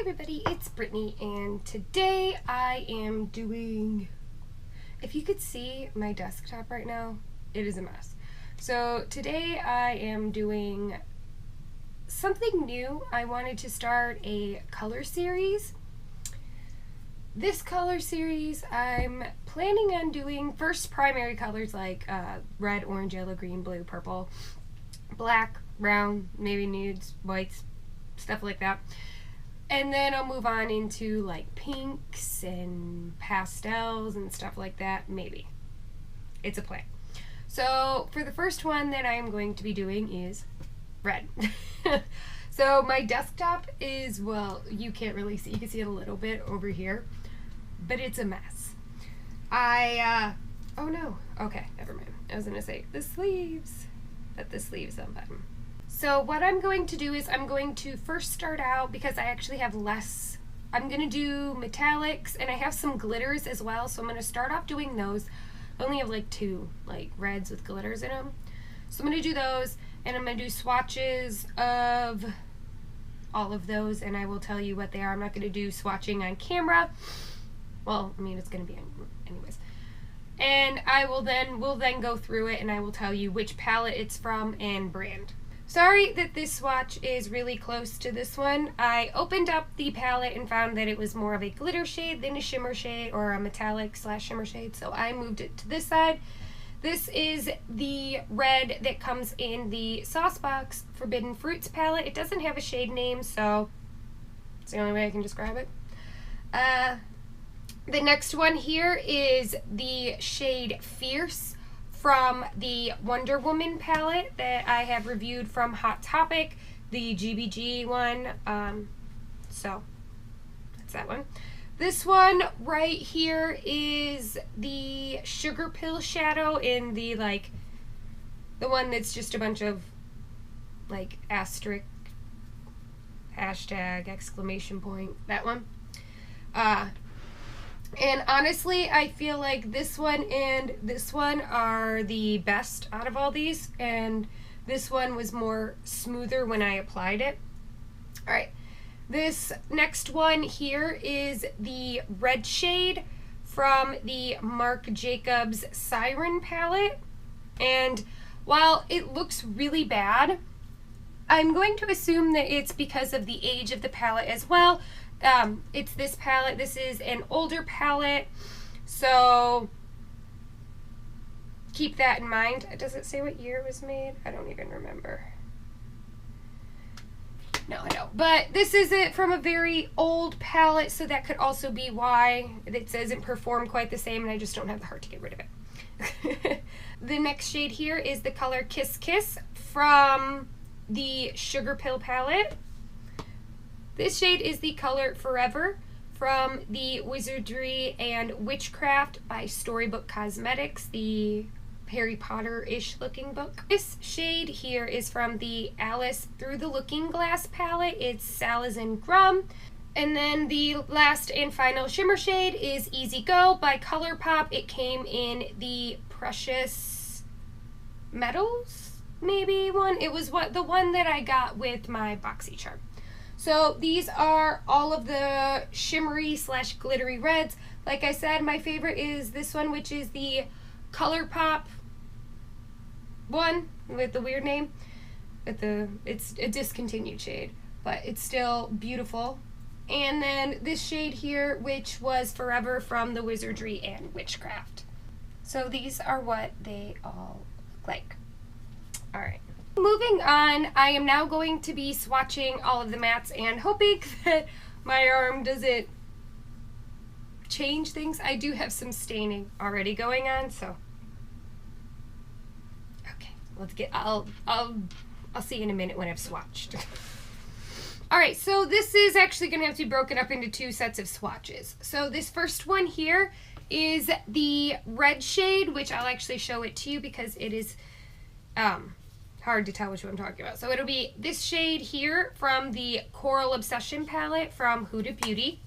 everybody, it's Brittany, and today I am doing, if you could see my desktop right now, it is a mess. So today I am doing something new. I wanted to start a color series. This color series I'm planning on doing first primary colors like red, orange, yellow, green, blue, purple, black, brown, maybe nudes, whites, stuff like that. And then I'll move on into like pinks and pastels and stuff like that, maybe. It's a plan. So for the first one that I'm going to be doing is red. So my desktop is, well, you can't really see, you can see it a little bit over here, but it's a mess. Oh no, okay, never mind. I was gonna say the sleeves, but the sleeves unbutton. So what I'm going to do is I'm going to first start out, because I actually have less, I'm going to do metallics and I have some glitters as well. So I'm going to start off doing those. I only have like two like reds with glitters in them. So I'm going to do those, and I'm going to do swatches of all of those, and I will tell you what they are. I'm not going to do swatching on camera. Well, I mean, it's going to be anyways. And we'll then go through it and I will tell you which palette it's from and brand. Sorry that this swatch is really close to this one. I opened up the palette and found that it was more of a glitter shade than a shimmer shade, or a metallic / shimmer shade, so I moved it to this side. This is the red that comes in the Saucebox Forbidden Fruits palette. It doesn't have a shade name, so it's the only way I can describe it. The next one here is the shade Fierce from the Wonder Woman palette that I have reviewed from Hot Topic, the GBG one. So that's that one. This one right here is the Sugarpill shadow in the the one that's just a bunch of like asterisk, hashtag, exclamation point, that one. And honestly, I feel like this one and this one are the best out of all these, and this one was more smoother when I applied it. Alright, this next one here is the red shade from the Marc Jacobs Siren palette, and while it looks really bad, I'm going to assume that it's because of the age of the palette as well. It's this palette. This is an older palette, so keep that in mind. Does it say what year it was made? I don't even remember. No, I don't. But this is it from a very old palette, so that could also be why it doesn't perform quite the same, and I just don't have the heart to get rid of it. The next shade here is the color Kiss Kiss from the Sugarpill palette. This shade is the color Forever from the Wizardry and Witchcraft by Storybook Cosmetics, the Harry Potter-ish looking book. This shade here is from the Alice Through the Looking Glass palette. It's Salazan Grum. And then the last and final shimmer shade is Easy Go by Colourpop. It came in the Precious Metals, maybe one. It was the one that I got with my BoxyCharm. So these are all of the shimmery / glittery reds. Like I said, my favorite is this one, which is the Colourpop one with the weird name. It's a discontinued shade, but it's still beautiful. And then this shade here, which was Forever from the Wizardry and Witchcraft. So these are what they all look like. Alright. Moving on, I am now going to be swatching all of the mattes and hoping that my arm doesn't change things. I do have some staining already going on, so okay, let's get, I'll see you in a minute when I've swatched. Alright, so this is actually going to have to be broken up into two sets of swatches. So this first one here is the red shade, which I'll actually show it to you because it is hard to tell which one I'm talking about. So it'll be this shade here from the Coral Obsession palette from Huda Beauty.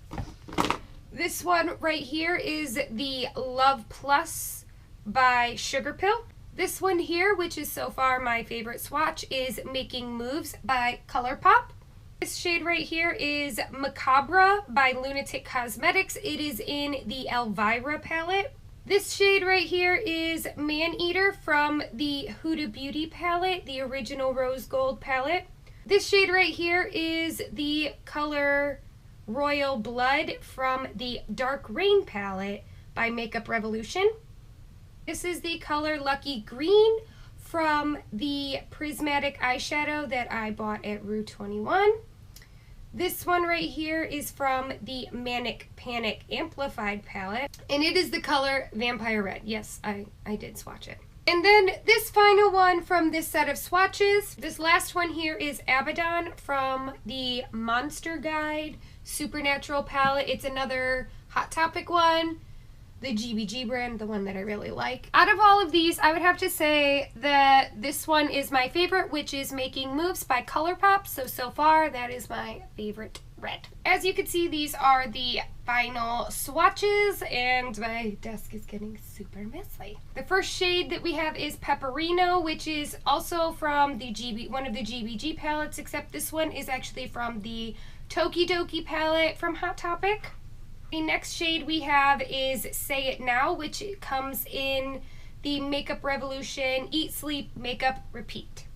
This one right here is the Love Plus by Sugarpill. This one here, which is so far my favorite swatch, is Making Moves by Colourpop. This shade right here is Macabre by Lunatick Cosmetics. It is in the Elvira palette. This shade right here is Maneater from the Huda Beauty palette, the original Rose Gold palette. This shade right here is the color Royal Blood from the Dark Rain palette by Makeup Revolution. This is the color Lucky Green from the Prismatic eyeshadow that I bought at Rue 21. This one right here is from the Manic Panic Amplified palette, and it is the color Vampire Red. Yes, I did swatch it. And then this final one from this set of swatches, this last one here is Abaddon from the Monster Guide Supernatural palette. It's another Hot Topic one, the GBG brand, the one that I really like. Out of all of these, I would have to say that this one is my favorite, which is Making Moves by Colourpop. So far, that is my favorite red. As you can see, these are the final swatches, and my desk is getting super messy. The first shade that we have is Pepperino, which is also from the one of the GBG palettes, except this one is actually from the Tokidoki palette from Hot Topic. The next shade we have is Say It Now, which comes in the Makeup Revolution Eat, Sleep, Makeup, Repeat.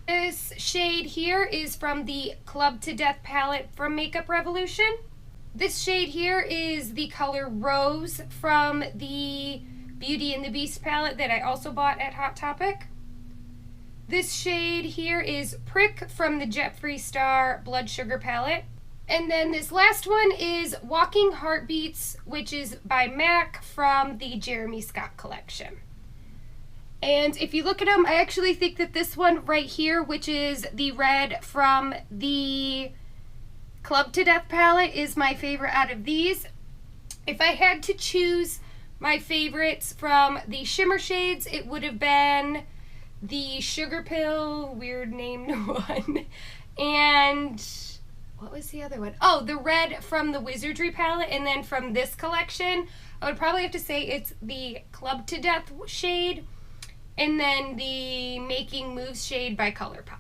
This shade here is from the Club to Death palette from Makeup Revolution. This shade here is the color Rose from the Beauty and the Beast palette that I also bought at Hot Topic. This shade here is Prick from the Jet-Free Star Blood Sugar palette. And then this last one is Walking Heartbeats, which is by MAC from the Jeremy Scott collection. And if you look at them, I actually think that this one right here, which is the red from the Club to Death palette, is my favorite out of these. If I had to choose my favorites from the shimmer shades, it would have been the Sugarpill, weird named one, and what was the other one? Oh, the red from the Wizardry palette. And then from this collection, I would probably have to say it's the Club to Death shade, and then the Making Moves shade by Colourpop.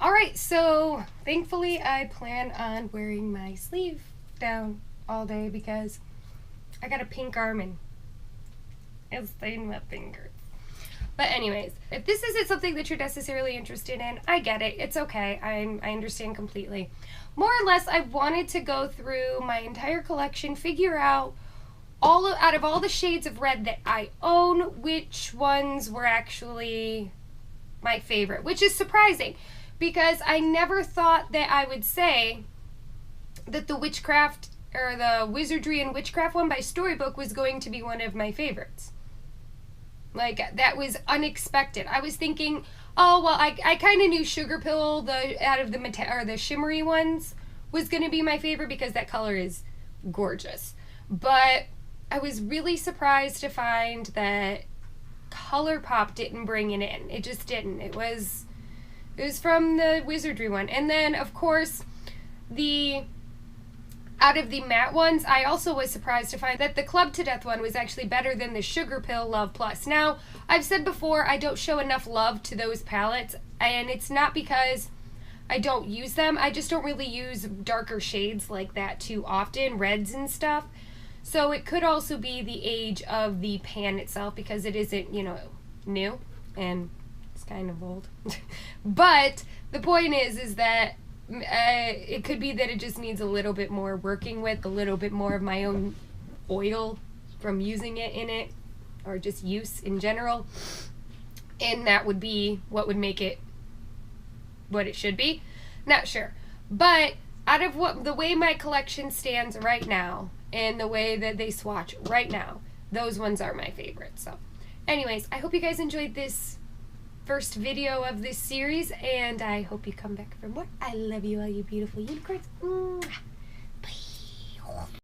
Alright, so thankfully I plan on wearing my sleeve down all day because I got a pink arm and it's stained my fingers. But anyways, if this isn't something that you're necessarily interested in, I get it. It's okay. I understand completely. More or less, I wanted to go through my entire collection, figure out out of all the shades of red that I own, which ones were actually my favorite, which is surprising because I never thought that I would say that the Witchcraft or the Wizardry and Witchcraft one by Storybook was going to be one of my favorites. Like, that was unexpected. I was thinking, oh, well, I kind of knew Sugarpill, the shimmery ones, was going to be my favorite because that color is gorgeous. But I was really surprised to find that Colourpop didn't bring it in. It just didn't. It was from the Wizardry one. And then, of course, out of the matte ones, I also was surprised to find that the Club to Death one was actually better than the Sugarpill Love Plus. Now, I've said before, I don't show enough love to those palettes, and it's not because I don't use them. I just don't really use darker shades like that too often, reds and stuff. So it could also be the age of the pan itself because it isn't, new, and it's kind of old. But the point is that it could be that it just needs a little bit more working with, a little bit more of my own oil from using it in it, or just use in general. And that would be what would make it what it should be. Not sure. But out of the way my collection stands right now, and the way that they swatch right now, those ones are my favorite. So anyways, I hope you guys enjoyed this first video of this series, and I hope you come back for more. I love you all, you beautiful unicorns. Mwah.